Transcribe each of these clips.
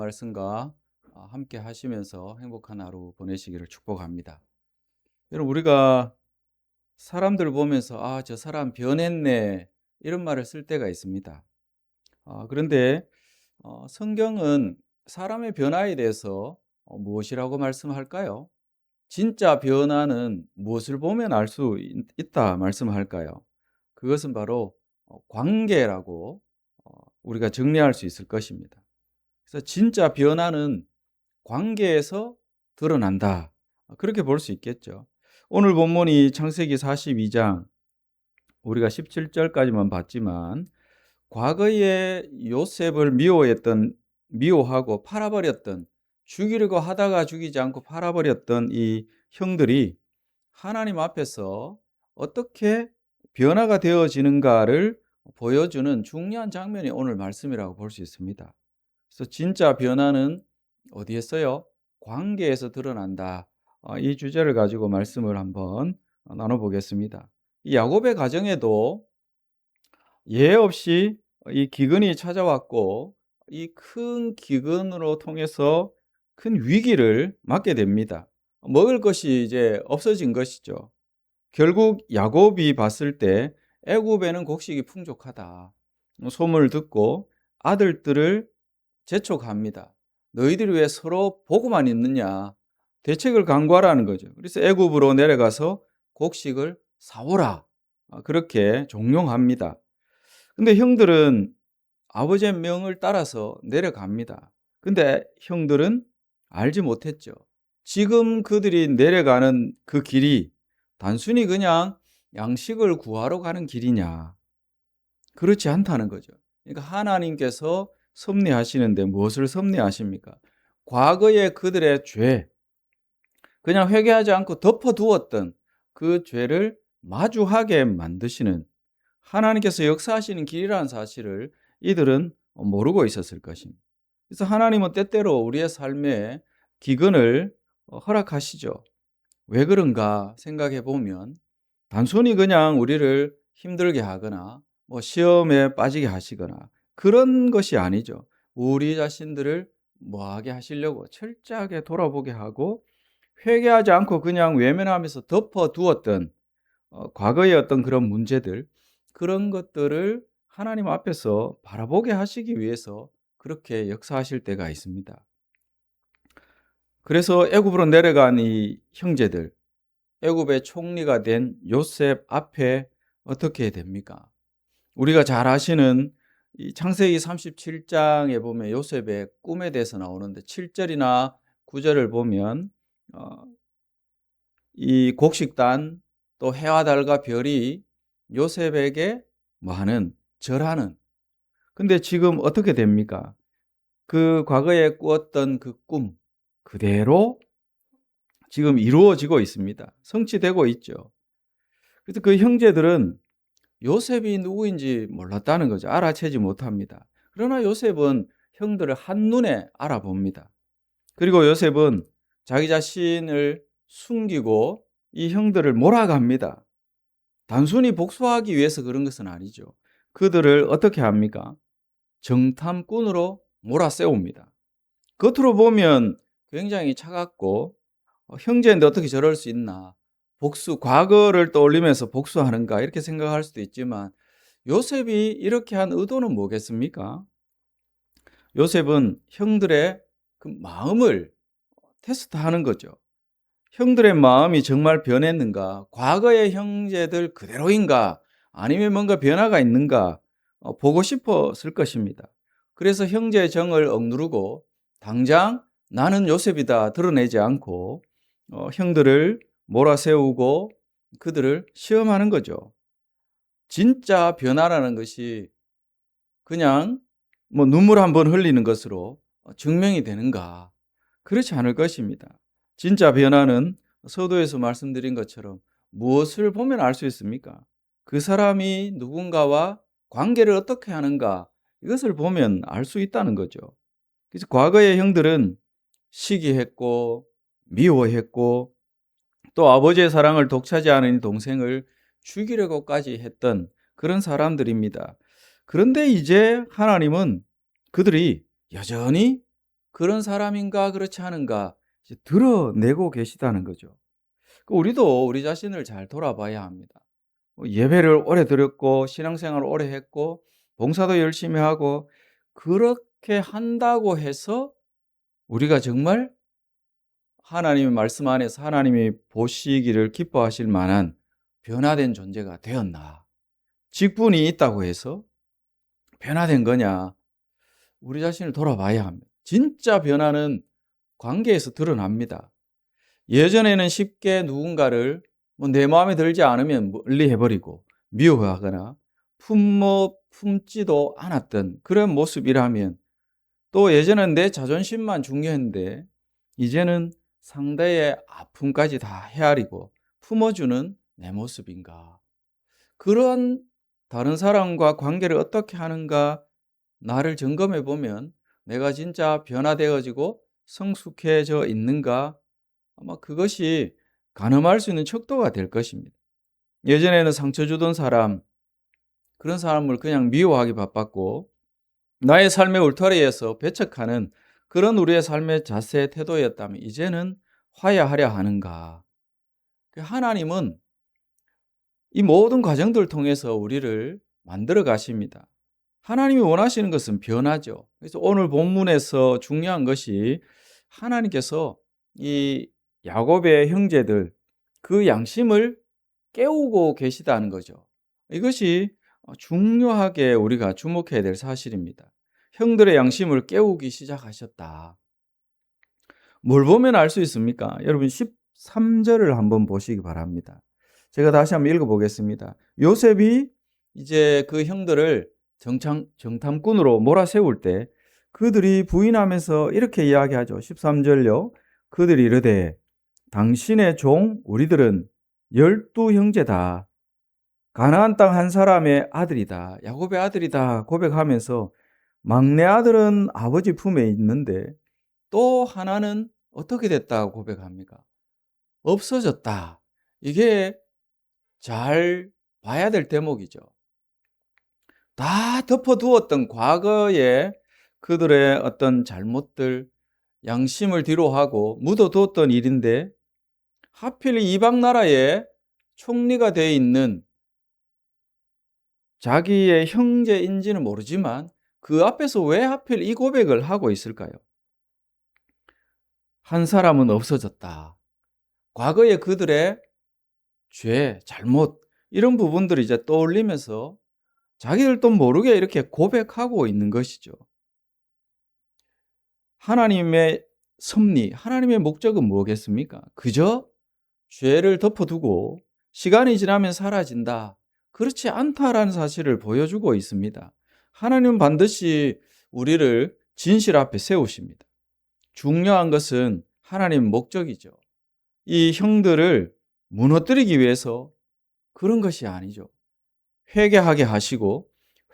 말씀과 함께 하시면서 행복한 하루 보내시기를 축복합니다. 여러분, 우리가 사람들 보면서 저 사람 변했네, 이런 말을 쓸 때가 있습니다. 그런데 성경은 사람의 변화에 대해서 무엇이라고 말씀할까요? 진짜 변화는 무엇을 보면 알 수 있다 말씀할까요? 그것은 바로 관계라고 우리가 정리할 수 있을 것입니다. 그래서 진짜 변화는 관계에서 드러난다, 그렇게 볼 수 있겠죠. 오늘 본문이 창세기 42장, 우리가 17절까지만 봤지만 과거에 요셉을 미워하고 팔아버렸던, 죽이려고 하다가 죽이지 않고 팔아버렸던 이 형들이 하나님 앞에서 어떻게 변화가 되어지는가를 보여주는 중요한 장면이 오늘 말씀이라고 볼 수 있습니다. 그래서 진짜 변화는 어디에서요? 관계에서 드러난다. 이 주제를 가지고 말씀을 한번 나눠보겠습니다. 이 야곱의 가정에도 예 없이 이 기근이 찾아왔고, 이 큰 기근으로 통해서 큰 위기를 맞게 됩니다. 먹을 것이 이제 없어진 것이죠. 결국 야곱이 봤을 때 애굽에는 곡식이 풍족하다 소문을 듣고 아들들을 재촉합니다. 너희들이 왜 서로 보고만 있느냐, 대책을 강구하라는 거죠. 그래서 애굽으로 내려가서 곡식을 사오라, 그렇게 종용합니다. 근데 형들은 아버지의 명을 따라서 내려갑니다. 근데 형들은 알지 못했죠. 지금 그들이 내려가는 그 길이 단순히 그냥 양식을 구하러 가는 길이냐, 그렇지 않다는 거죠. 그러니까 하나님께서 섭리하시는데 무엇을 섭리하십니까? 과거의 그들의 죄, 그냥 회개하지 않고 덮어두었던 그 죄를 마주하게 만드시는 하나님께서 역사하시는 길이라는 사실을 이들은 모르고 있었을 것입니다. 그래서 하나님은 때때로 우리의 삶에 기근을 허락하시죠. 왜 그런가 생각해 보면 단순히 그냥 우리를 힘들게 하거나 시험에 빠지게 하시거나 그런 것이 아니죠. 우리 자신들을 뭐하게 하시려고 철저하게 돌아보게 하고, 회개하지 않고 그냥 외면하면서 덮어두었던 과거의 어떤 그런 문제들, 그런 것들을 하나님 앞에서 바라보게 하시기 위해서 그렇게 역사하실 때가 있습니다. 그래서 애굽으로 내려간 이 형제들, 애굽의 총리가 된 요셉 앞에 어떻게 됩니까? 우리가 잘 아시는 이 창세기 37장에 보면 요셉의 꿈에 대해서 나오는데 7절이나 9절을 보면 이 곡식단, 또 해와 달과 별이 요셉에게 뭐하는, 절하는. 근데 지금 어떻게 됩니까? 그 과거에 꾸었던 그 꿈 그대로 지금 이루어지고 있습니다. 성취되고 있죠. 그래서 그 형제들은 요셉이 누구인지 몰랐다는 거죠. 알아채지 못합니다. 그러나 요셉은 형들을 한눈에 알아봅니다. 그리고 요셉은 자기 자신을 숨기고 이 형들을 몰아갑니다. 단순히 복수하기 위해서 그런 것은 아니죠. 그들을 어떻게 합니까? 정탐꾼으로 몰아세웁니다. 겉으로 보면 굉장히 차갑고 형제인데 어떻게 저럴 수 있나, 과거를 떠올리면서 복수하는가, 이렇게 생각할 수도 있지만 요셉이 이렇게 한 의도는 뭐겠습니까? 요셉은 형들의 그 마음을 테스트하는 거죠. 형들의 마음이 정말 변했는가, 과거의 형제들 그대로인가, 아니면 뭔가 변화가 있는가 보고 싶었을 것입니다. 그래서 형제의 정을 억누르고 당장 나는 요셉이다 드러내지 않고 형들을 몰아세우고 그들을 시험하는 거죠. 진짜 변화라는 것이 그냥 눈물 한 번 흘리는 것으로 증명이 되는가? 그렇지 않을 것입니다. 진짜 변화는 서두에서 말씀드린 것처럼 무엇을 보면 알 수 있습니까? 그 사람이 누군가와 관계를 어떻게 하는가, 이것을 보면 알 수 있다는 거죠. 그래서 과거의 형들은 시기했고 미워했고, 또 아버지의 사랑을 독차지하는 동생을 죽이려고까지 했던 그런 사람들입니다. 그런데 이제 하나님은 그들이 여전히 그런 사람인가 그렇지 않은가 이제 드러내고 계시다는 거죠. 우리도 우리 자신을 잘 돌아봐야 합니다. 예배를 오래 드렸고 신앙생활을 오래 했고 봉사도 열심히 하고 그렇게 한다고 해서 우리가 정말 하나님의 말씀 안에서 하나님이 보시기를 기뻐하실 만한 변화된 존재가 되었나? 직분이 있다고 해서 변화된 거냐? 우리 자신을 돌아봐야 합니다. 진짜 변화는 관계에서 드러납니다. 예전에는 쉽게 누군가를 내 마음에 들지 않으면 멀리 해버리고 미워하거나 품지도 않았던 그런 모습이라면, 또 예전엔 내 자존심만 중요했는데 이제는 상대의 아픔까지 다 헤아리고 품어주는 내 모습인가? 그런 다른 사람과 관계를 어떻게 하는가 나를 점검해 보면 내가 진짜 변화되어지고 성숙해져 있는가, 아마 그것이 가늠할 수 있는 척도가 될 것입니다. 예전에는 상처 주던 사람, 그런 사람을 그냥 미워하기 바빴고 나의 삶의 울타리에서 배척하는 그런 우리의 삶의 자세, 태도였다면 이제는 화해하려 하는가? 하나님은 이 모든 과정들을 통해서 우리를 만들어 가십니다. 하나님이 원하시는 것은 변화죠. 그래서 오늘 본문에서 중요한 것이 하나님께서 이 야곱의 형제들 그 양심을 깨우고 계시다는 거죠. 이것이 중요하게 우리가 주목해야 될 사실입니다. 형들의 양심을 깨우기 시작하셨다. 뭘 보면 알 수 있습니까? 여러분 13절을 한번 보시기 바랍니다. 제가 다시 한번 읽어보겠습니다. 요셉이 이제 그 형들을 정탐꾼으로 몰아세울 때 그들이 부인하면서 이렇게 이야기하죠. 13절요. 그들이 이르되 당신의 종 우리들은 12형제다. 가나안 땅 한 사람의 아들이다. 야곱의 아들이다 고백하면서 막내 아들은 아버지 품에 있는데 또 하나는 어떻게 됐다고 고백합니까? 없어졌다. 이게 잘 봐야 될 대목이죠. 다 덮어두었던 과거의 그들의 어떤 잘못들, 양심을 뒤로하고 묻어두었던 일인데 하필 이방 나라에 총리가 되어 있는 자기의 형제인지는 모르지만 그 앞에서 왜 하필 이 고백을 하고 있을까요? 한 사람은 없어졌다. 과거의 그들의 죄, 잘못 이런 부분들을 이제 떠올리면서 자기들도 모르게 이렇게 고백하고 있는 것이죠. 하나님의 섭리, 하나님의 목적은 뭐겠습니까? 그저 죄를 덮어두고 시간이 지나면 사라진다. 그렇지 않다라는 사실을 보여주고 있습니다. 하나님은 반드시 우리를 진실 앞에 세우십니다. 중요한 것은 하나님 목적이죠. 이 형들을 무너뜨리기 위해서 그런 것이 아니죠. 회개하게 하시고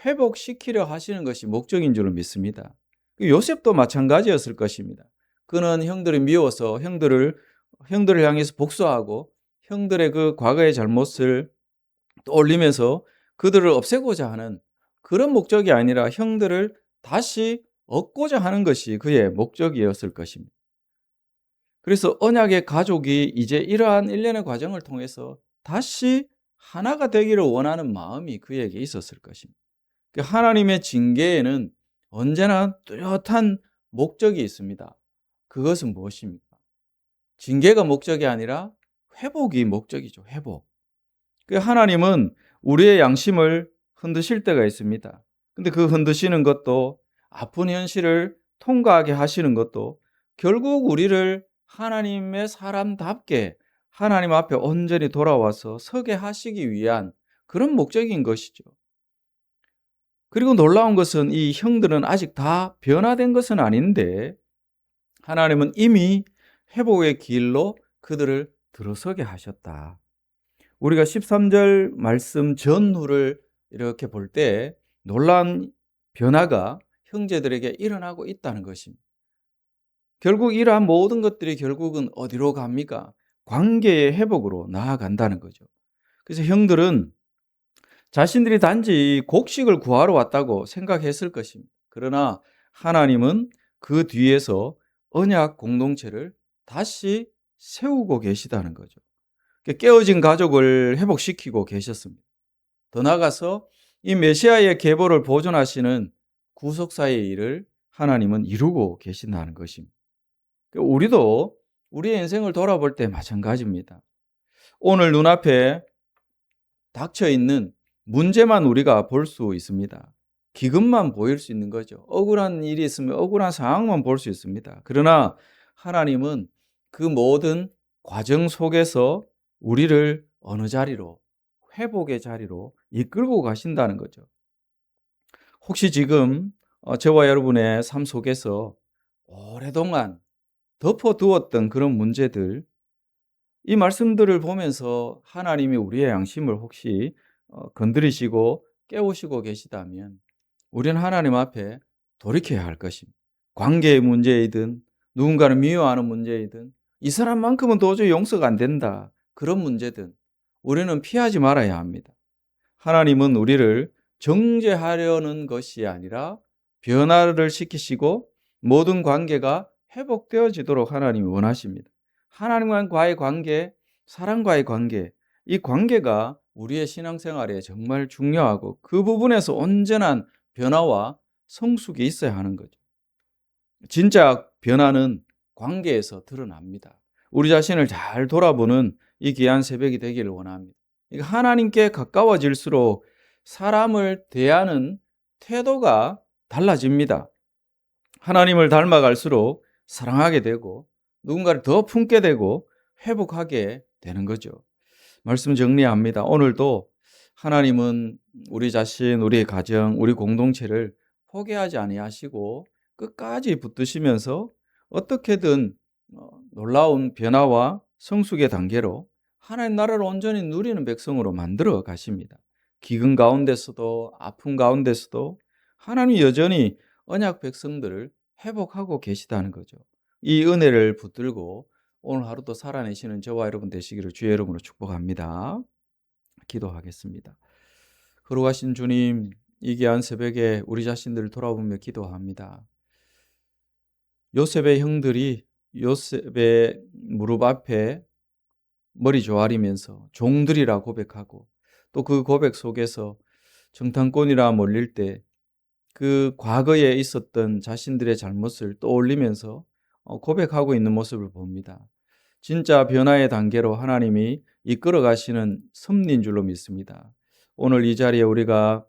회복시키려 하시는 것이 목적인 줄을 믿습니다. 요셉도 마찬가지였을 것입니다. 그는 형들이 미워서 형들을 향해서 복수하고 형들의 그 과거의 잘못을 떠올리면서 그들을 없애고자 하는 그런 목적이 아니라 형들을 다시 얻고자 하는 것이 그의 목적이었을 것입니다. 그래서 언약의 가족이 이제 이러한 일련의 과정을 통해서 다시 하나가 되기를 원하는 마음이 그에게 있었을 것입니다. 하나님의 징계에는 언제나 뚜렷한 목적이 있습니다. 그것은 무엇입니까? 징계가 목적이 아니라 회복이 목적이죠. 회복. 하나님은 우리의 양심을 흔드실 때가 있습니다. 근데 그 흔드시는 것도 아픈 현실을 통과하게 하시는 것도 결국 우리를 하나님의 사람답게 하나님 앞에 온전히 돌아와서 서게 하시기 위한 그런 목적인 것이죠. 그리고 놀라운 것은 이 형들은 아직 다 변화된 것은 아닌데 하나님은 이미 회복의 길로 그들을 들어서게 하셨다. 우리가 13절 말씀 전후를 이렇게 볼 때 놀라운 변화가 형제들에게 일어나고 있다는 것입니다. 결국 이러한 모든 것들이 결국은 어디로 갑니까? 관계의 회복으로 나아간다는 거죠. 그래서 형들은 자신들이 단지 곡식을 구하러 왔다고 생각했을 것입니다. 그러나 하나님은 그 뒤에서 언약 공동체를 다시 세우고 계시다는 거죠. 깨어진 가족을 회복시키고 계셨습니다. 더 나아가서 이 메시아의 계보를 보존하시는 구속사의 일을 하나님은 이루고 계신다는 것입니다. 우리도 우리의 인생을 돌아볼 때 마찬가지입니다. 오늘 눈앞에 닥쳐 있는 문제만 우리가 볼 수 있습니다. 기근만 보일 수 있는 거죠. 억울한 일이 있으면 억울한 상황만 볼 수 있습니다. 그러나 하나님은 그 모든 과정 속에서 우리를 어느 자리로, 회복의 자리로 이끌고 가신다는 거죠. 혹시 지금 저와 여러분의 삶 속에서 오랫동안 덮어두었던 그런 문제들, 이 말씀들을 보면서 하나님이 우리의 양심을 혹시 건드리시고 깨우시고 계시다면 우리는 하나님 앞에 돌이켜야 할 것입니다. 관계의 문제이든 누군가를 미워하는 문제이든 이 사람만큼은 도저히 용서가 안 된다. 그런 문제든 우리는 피하지 말아야 합니다. 하나님은 우리를 정죄하려는 것이 아니라 변화를 시키시고 모든 관계가 회복되어지도록 하나님이 원하십니다. 하나님과의 관계, 사람과의 관계, 이 관계가 우리의 신앙생활에 정말 중요하고 그 부분에서 온전한 변화와 성숙이 있어야 하는 거죠. 진짜 변화는 관계에서 드러납니다. 우리 자신을 잘 돌아보는 이 귀한 새벽이 되기를 원합니다. 하나님께 가까워질수록 사람을 대하는 태도가 달라집니다. 하나님을 닮아갈수록 사랑하게 되고 누군가를 더 품게 되고 회복하게 되는 거죠. 말씀 정리합니다. 오늘도 하나님은 우리 자신, 우리 가정, 우리 공동체를 포기하지 아니하시고 끝까지 붙드시면서 어떻게든 놀라운 변화와 성숙의 단계로 하나님 나라를 온전히 누리는 백성으로 만들어 가십니다. 기근 가운데서도 아픔 가운데서도 하나님이 여전히 언약 백성들을 회복하고 계시다는 거죠. 이 은혜를 붙들고 오늘 하루도 살아내시는 저와 여러분 되시기를 주의 이름으로 축복합니다. 기도하겠습니다. 거룩하신 주님, 이 귀한 새벽에 우리 자신들을 돌아보며 기도합니다. 요셉의 형들이 요셉의 무릎 앞에 머리 조아리면서 종들이라 고백하고 또 그 고백 속에서 정탐꾼이라 몰릴 때 그 과거에 있었던 자신들의 잘못을 떠올리면서 고백하고 있는 모습을 봅니다. 진짜 변화의 단계로 하나님이 이끌어 가시는 섭리인 줄로 믿습니다. 오늘 이 자리에 우리가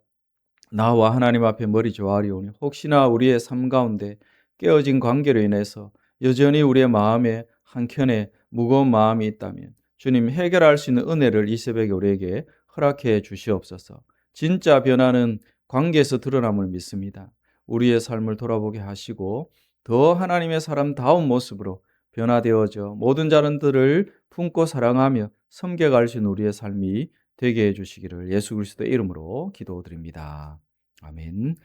나와 하나님 앞에 머리 조아리오니 혹시나 우리의 삶 가운데 깨어진 관계로 인해서 여전히 우리의 마음에 한켠에 무거운 마음이 있다면 주님 해결할 수 있는 은혜를 이 새벽에 우리에게 허락해 주시옵소서. 진짜 변화는 관계에서 드러남을 믿습니다. 우리의 삶을 돌아보게 하시고 더 하나님의 사람다운 모습으로 변화되어져 모든 자들을 품고 사랑하며 섬겨갈 수 있는 우리의 삶이 되게 해주시기를 예수 그리스도의 이름으로 기도드립니다. 아멘.